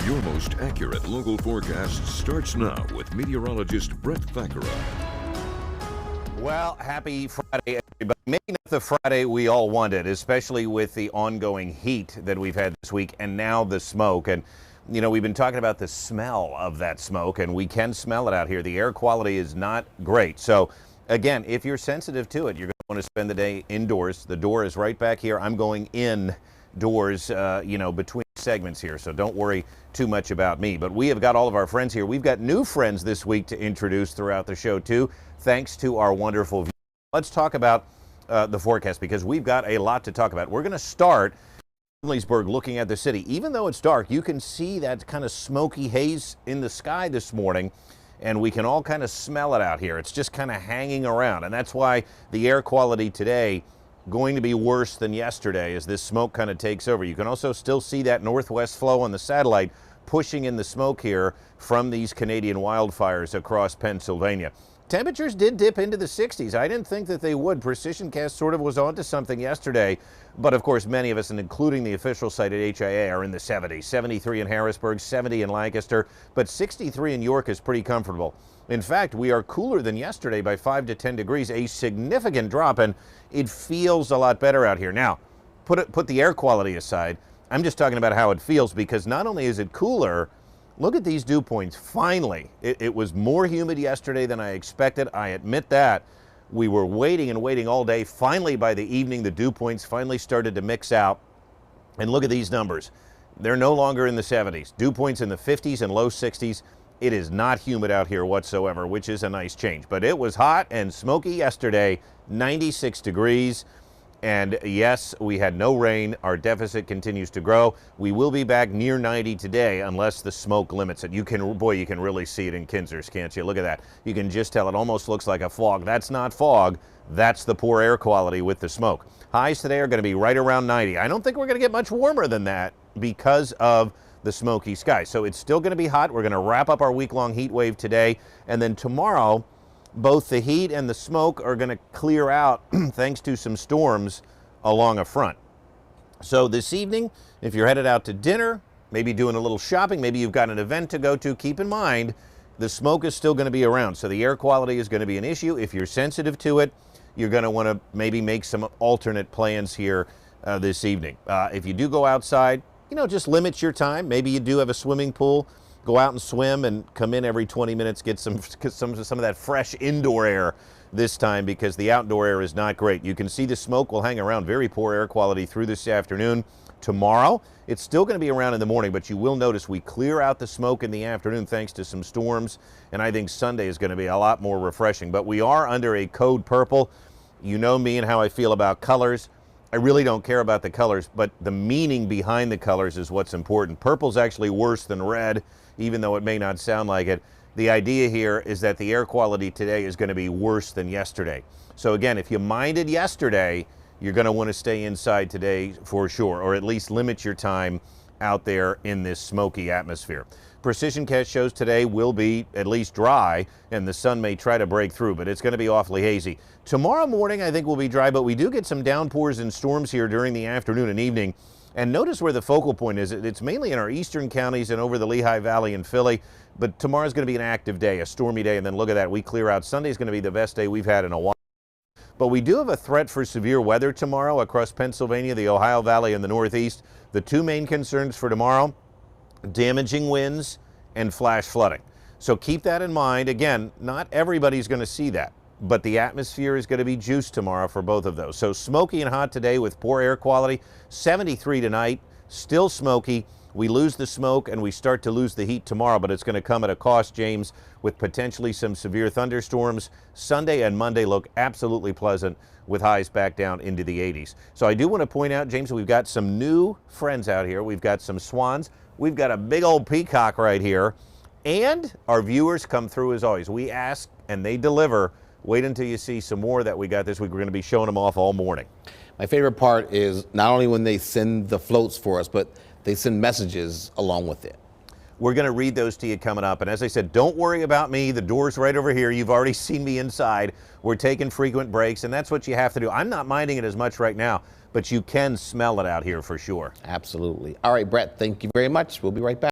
Your most accurate local forecast starts now with meteorologist Brett Thackeray. Well, happy Friday, everybody. Maybe not the Friday we all wanted, especially with the ongoing heat that we've had this week and now the smoke. And, you know, we've been talking about the smell of that smoke, and we can smell it out here. The air quality is not great. So, again, if you're sensitive to it, you're going to want to spend the day indoors. The door is right back here. I'm going indoors, between segments here, so don't worry too much about me. But we have got all of our friends here. We've got new friends this week to introduce throughout the show, too, thanks to our wonderful viewers. Let's talk about the forecast, because we've got a lot to talk about. We're going to start in Leesburg looking at the city. Even though it's dark, you can see that kind of smoky haze in the sky this morning, and we can all kind of smell it out here. It's just kind of hanging around, and that's why the air quality today going to be worse than yesterday as this smoke kind of takes over. You can also still see that northwest flow on the satellite pushing in the smoke here from these Canadian wildfires across Pennsylvania. Temperatures did dip into the 60s. I didn't think that they would. Precision Cast sort of was onto something yesterday, but of course many of us, and including the official site at HIA, are in the 70s. 73 in Harrisburg, 70 in Lancaster, but 63 in York is pretty comfortable. In fact, we are cooler than yesterday by 5 to 10 degrees, a significant drop, and it feels a lot better out here. Now, put the air quality aside. I'm just talking about how it feels, because not only is it cooler, look at these dew points. Finally, it was more humid yesterday than I expected. I admit that. We were waiting and waiting all day. Finally, by the evening, the dew points finally started to mix out. And look at these numbers. They're no longer in the 70s. Dew points in the 50s and low 60s. It is not humid out here whatsoever, which is a nice change. But it was hot and smoky yesterday, 96 degrees. And yes, we had no rain. Our deficit continues to grow. We will be back near 90 today unless the smoke limits it. You can really see it in Kinzers, can't you? Look at that. You can just tell it almost looks like a fog. That's not fog. That's the poor air quality with the smoke. Highs today are going to be right around 90. I don't think we're going to get much warmer than that because of the smoky sky. So it's still going to be hot. We're going to wrap up our week-long heat wave today. And then tomorrow, both the heat and the smoke are going to clear out thanks to some storms along a front. So this evening, if you're headed out to dinner, maybe doing a little shopping, maybe you've got an event to go to, keep in mind the smoke is still going to be around. So the air quality is going to be an issue. If you're sensitive to it, you're going to want to maybe make some alternate plans here this evening. If you do go outside, just limit your time. Maybe you do have a swimming pool. Go out and swim and come in every 20 minutes, get some of that fresh indoor air this time, because the outdoor air is not great. You can see the smoke will hang around, very poor air quality through this afternoon. Tomorrow, it's still going to be around in the morning, but you will notice we clear out the smoke in the afternoon thanks to some storms, and I think Sunday is going to be a lot more refreshing. But we are under a code purple. You know me and how I feel about colors. I really don't care about the colors, but the meaning behind the colors is what's important. Purple's actually worse than red, even though it may not sound like it. The idea here is that the air quality today is going to be worse than yesterday. So again, if you minded yesterday, you're going to want to stay inside today for sure, or at least limit your time out there in this smoky atmosphere. Precision Cast shows today will be at least dry, and the sun may try to break through, but it's going to be awfully hazy. Tomorrow morning, I think, will be dry, but we do get some downpours and storms here during the afternoon and evening. And notice where the focal point is. It's mainly in our eastern counties and over the Lehigh Valley and Philly, but tomorrow's going to be an active day, a stormy day, and then look at that, we clear out. Sunday's going to be the best day we've had in a while. But we do have a threat for severe weather tomorrow across Pennsylvania, the Ohio Valley, and the Northeast. The two main concerns for tomorrow: damaging winds and flash flooding. So keep that in mind. Again, not everybody's going to see that, but the atmosphere is going to be juiced tomorrow for both of those. So smoky and hot today with poor air quality. 73 tonight, still smoky. We lose the smoke and we start to lose the heat tomorrow, but it's going to come at a cost, James, with potentially some severe thunderstorms. Sunday and Monday look absolutely pleasant with highs back down into the 80s. So I do want to point out, James, we've got some new friends out here. We've got some swans. We've got a big old peacock right here. And our viewers come through as always. We ask and they deliver. Wait until you see some more that we got this week. We're going to be showing them off all morning. My favorite part is not only when they send the floats for us, but they send messages along with it. We're going to read those to you coming up. And as I said, don't worry about me. The door's right over here. You've already seen me inside. We're taking frequent breaks, and that's what you have to do. I'm not minding it as much right now, but you can smell it out here for sure. Absolutely. All right, Brett, thank you very much. We'll be right back.